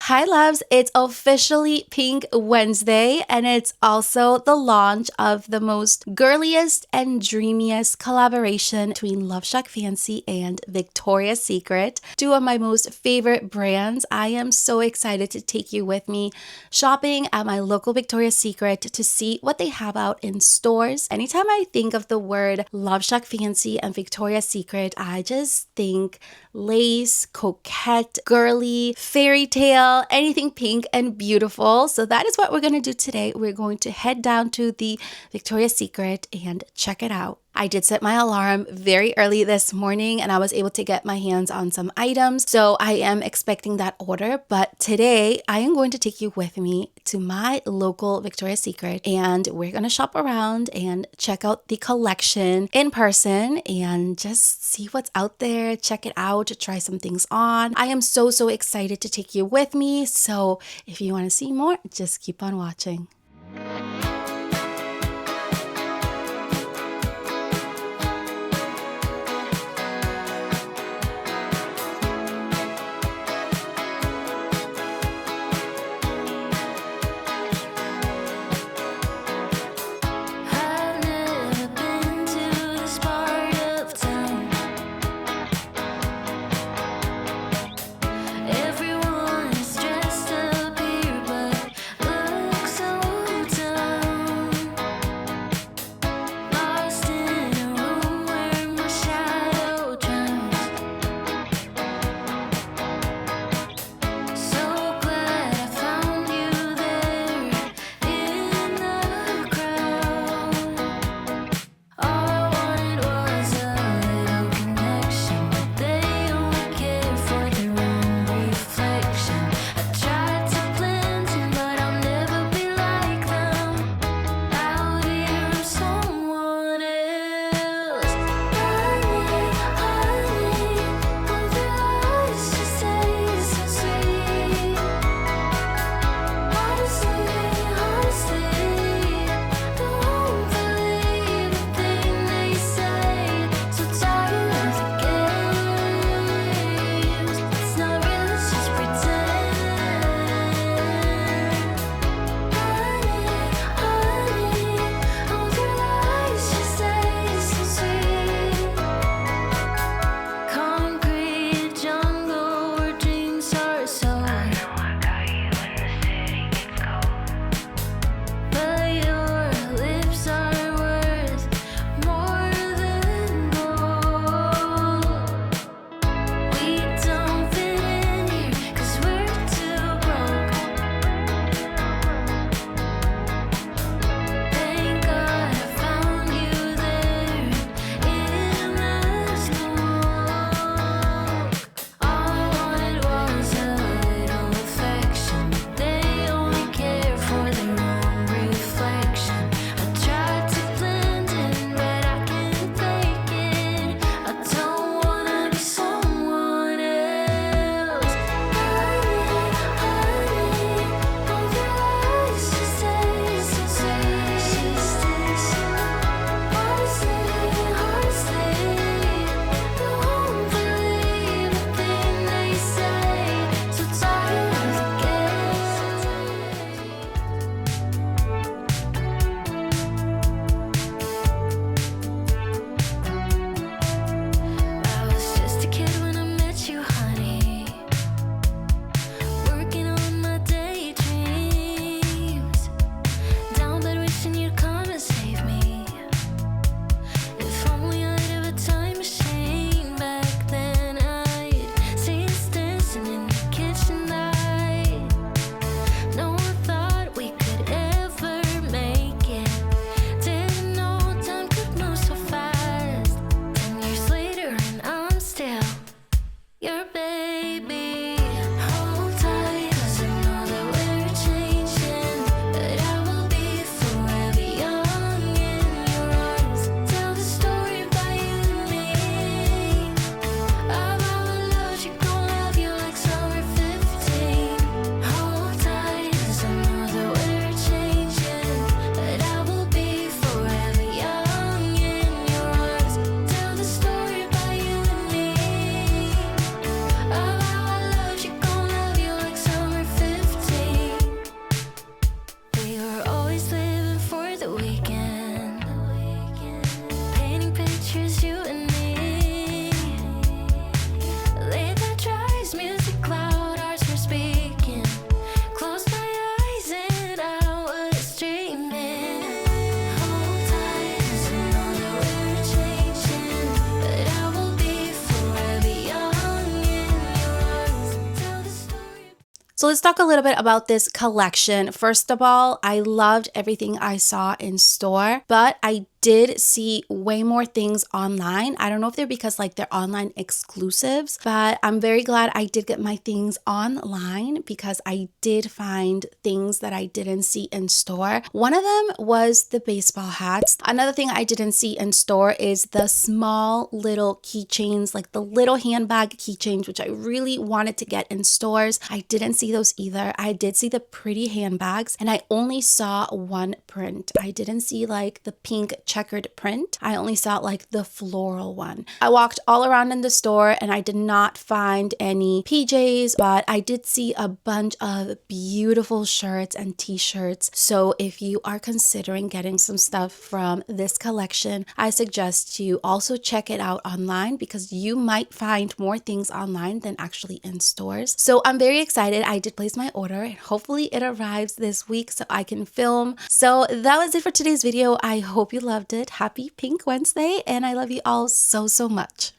Hi loves, it's officially Pink Wednesday and it's also the launch of the most girliest and dreamiest collaboration between LoveShackFancy and Victoria's Secret, two of my most favorite brands. I am so excited to take you with me shopping at my local Victoria's Secret to see what they have out in stores. Anytime I think of the word LoveShackFancy and Victoria's Secret, I just think lace, coquette, girly, fairy tale, anything pink and beautiful. So that is what we're going to do today. We're going to head down to the Victoria's Secret and check it out. I did set my alarm very early this morning and I was able to get my hands on some items. So I am expecting that order. But today I am going to take you with me to my local Victoria's Secret and we're going to shop around and check out the collection in person and just see what's out there, check it out, try some things on. I am so excited to take you with me. So if you want to see more, just keep on watching. So let's talk a little bit about this collection. First of all, I loved everything I saw in store, but I did see way more things online. I don't know if they're because like they're online exclusives, but I'm very glad I did get my things online because I did find things that I didn't see in store. One of them was the baseball hats. Another thing I didn't see in store is the small little keychains, like the little handbag keychains, which I really wanted to get in stores. I didn't see those either. I did see the pretty handbags and I only saw one print. I didn't see like the pink checkered print. I only saw like the floral one. I walked all around in the store and I did not find any PJs, but I did see a bunch of beautiful shirts and t-shirts. So if you are considering getting some stuff from this collection, I suggest you also check it out online because you might find more things online than actually in stores. So I'm very excited. I did place my order and hopefully it arrives this week so I can film. So that was it for today's video. I hope you loved it. Happy Pink Wednesday, and I love you all so much.